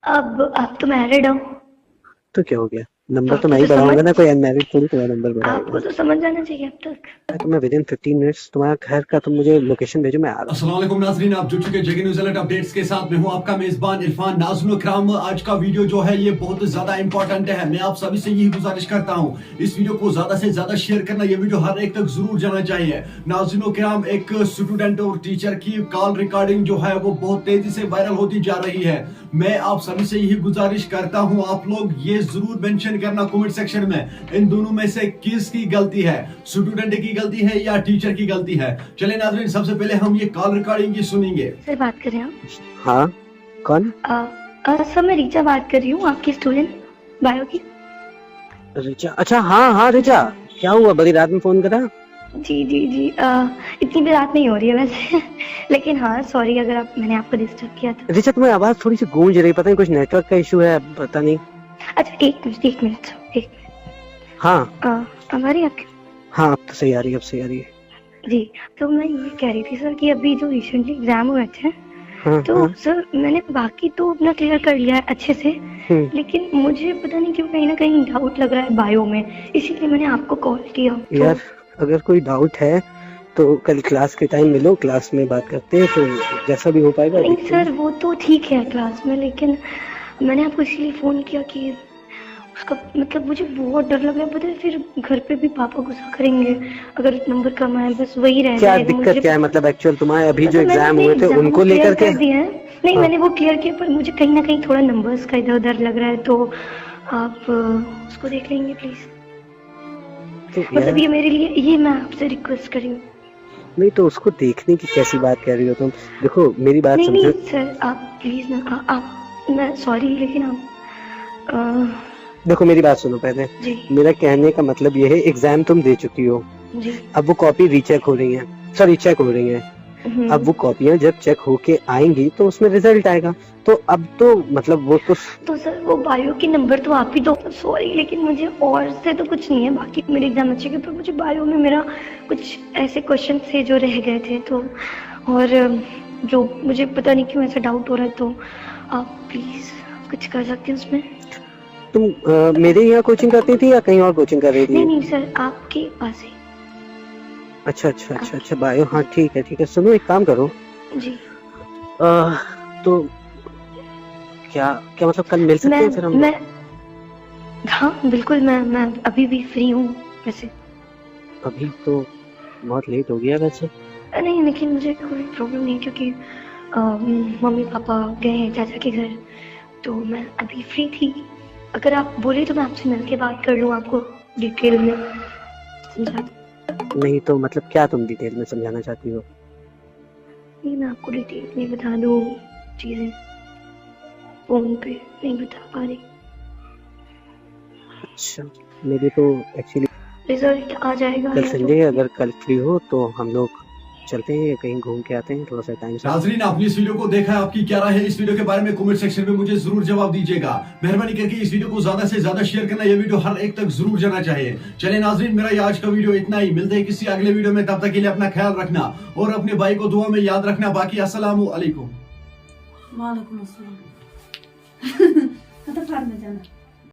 अब आप तो मैरिड हो। तो क्या हो गया, नंबर तो आपको मैं ही तो समझ बढ़ाऊंगा ना, कोई अनमैरिड थोड़ी तुम्हारा नंबर बढ़ाएगा। आपको तो समझ जाना चाहिए अब तक। तो मैं विद इन 15 मिनट्स तुम्हारा घर का, तुम मुझे लोकेशन भेजो, मैं आ रहा हूँ। अस्सलाम वालेकुम नाज़रीन, आप जुड़ चुके जेके न्यूज़ अलर्ट अपडेट्स के साथ। मैं हूं आपका मेजबान इरफान। नाज़रीन किराम, आज का वीडियो जो है ये बहुत ज्यादा इंपॉर्टेंट है। मैं आप सभी से यही गुजारिश करता हूं, इस वीडियो को ज्यादा से ज्यादा शेयर करना। ये वीडियो हर एक तक जरूर जाना चाहिए। नाज़रीन किराम, एक स्टूडेंट और टीचर की कॉल रिकॉर्डिंग जो है वो बहुत तेजी से वायरल होती जा रही है। मैं आप सभी से यही गुजारिश करता हूं, आप लोग ये जरूर मेंशन करना कमेंट सेक्शन में, इन दोनों में से किसकी गलती है, स्टूडेंट की गलती है या टीचर की गलती है। चलिए नाज़रीन, सबसे पहले हम ये कॉल रिकॉर्डिंग की सुनेंगे। सर बात कर रहे हैं हाँ, कौन? सर मैं रीचा बात कर रही हूँ, आपकी स्टूडेंट बायो की। रिचा? अच्छा, हाँ हाँ रिचा, क्या हुआ, बड़ी रात में फोन करा? जी जी जी, इतनी भी रात नहीं हो रही है वैसे लेकिन हाँ सॉरी अगर मैंने आपको डिस्टर्ब किया था। रिचा, तुम्हारी आवाज थोड़ी सी गूंज रही, पता नहीं कुछ नेटवर्क का इशू है, पता नहीं। अच्छा एक मिनट। हाँ हमारी आपकी। हाँ, अब तो सही आ रही है, अब सही आ रही है। जी, तो मैं ये कह रही थी सर कि अभी जो रिसेंटली एग्जाम हुए थे, हाँ तो हाँ। सर मैंने बाकी तो अपना क्लियर कर लिया है अच्छे से, लेकिन मुझे पता नहीं क्यों कहीं ना कहीं डाउट लग रहा है बायो में, इसीलिए मैंने आपको कॉल किया। यार अगर कोई डाउट है तो कल क्लास के टाइम मिलो, क्लास में बात करते हैं, तो जैसा भी हो पाएगा। नहीं सर वो तो ठीक है क्लास में, लेकिन मैंने आपको इसीलिए फ़ोन किया कि उसका मतलब मुझे बहुत डर लग रहा है, पता है फिर घर पे भी पापा गुस्सा करेंगे अगर नंबर कम आए, बस वही रह क्या जाएगा। दिक्कत क्या है, मतलब एक्चुअल तुम्हारे अभी जो मतलब एग्जाम हुए थे उनको लेकर के? नहीं हाँ। मैंने वो क्लियर किया, पर मुझे कहीं ना कहीं थोड़ा नंबर्स का इधर उधर लग रहा है, तो आप उसको देख लेंगे प्लीज। तो मतलब ये मेरे लिए, ये मैं आपसे रिक्वेस्ट कर रही हूँ। नहीं तो उसको देखने की कैसी बात कर रही हो तुम? देखो मेरी बात नहीं समझो। नहीं सर आप प्लीज ना, आप मैं सॉरी लेकिन आप देखो मेरी बात सुनो पहले। जी मेरा कहने का मतलब ये है, एग्जाम तुम दे चुकी हो, जी। अब वो कॉपी रीचेक हो रही है, सॉरी चेक हो रही है। अब वो कॉपियां जब चेक होके आएंगी तो उसमें रिजल्ट आएगा, तो अब तो मतलब वो तो सर वो बायो के नंबर तो आप ही दो, सॉरी लेकिन मुझे और से तो कुछ नहीं है, बाकी मेरे एग्जाम अच्छे गए, पर मुझे बायो में मेरा कुछ ऐसे क्वेश्चन थे जो रह गए थे, तो और जो मुझे पता नहीं क्यों ऐसा डाउट हो रहा है, तो आप प्लीज कुछ कर सकते हैं उसमें। तुम मेरे यहाँ कोचिंग करती थी या कहीं और कोचिंग कर रही थी? नहीं सर आपके पास ही। अच्छा अच्छा अच्छा अच्छा, बायो, हाँ ठीक है। सुनो एक काम करो, जी तो क्या क्या मतलब कल मिल सकते हैं फिर हम? मैं हाँ बिल्कुल, मैं अभी भी फ्री हूँ वैसे। अभी तो बहुत लेट हो गया वैसे। नहीं लेकिन मुझे कोई प्रॉब्लम नहीं, क्योंकि मम्मी पापा गए हैं चाचा के घर, तो मैं अभी फ्री थी। अगर आप बोले तो मैं आपसे मिल के बात कर लूँ, आपको डिटेल में समझा। नहीं तो मतलब क्या तुम डिटेल में समझाना चाहती हो? नहीं मैं आपको डिटेल में बता दूँ चीज़ें, फ़ोन पे नहीं बता पा रही। अच्छा, मेरे तो एक्चुअली रिजल्ट आ जाएगा कल या संडे है, अगर कल फ्री हो तो हम लोग चलते हैं, कहीं घूम के आते हैं थोड़ा सा टाइम से। नाज़रीन, आपने इस वीडियो को देखा है, आपकी क्या राय है इस वीडियो के बारे में कमेंट सेक्शन में मुझे जरूर जवाब दीजिएगा। मेहरबानी करके इस वीडियो को ज्यादा से ज्यादा शेयर करना, ये वीडियो हर एक तक जरूर जाना चाहिए। चलिए नाज़रीन, मेरा ये आज का वीडियो इतना ही, मिलते हैं किसी अगले वीडियो में, तब तक के लिए अपना ख्याल रखना और अपने भाई को दुआ में याद रखना। बाकी अस्सलामु अलैकुम। वालेकुम अस्सलाम। तो फार्म में जाना।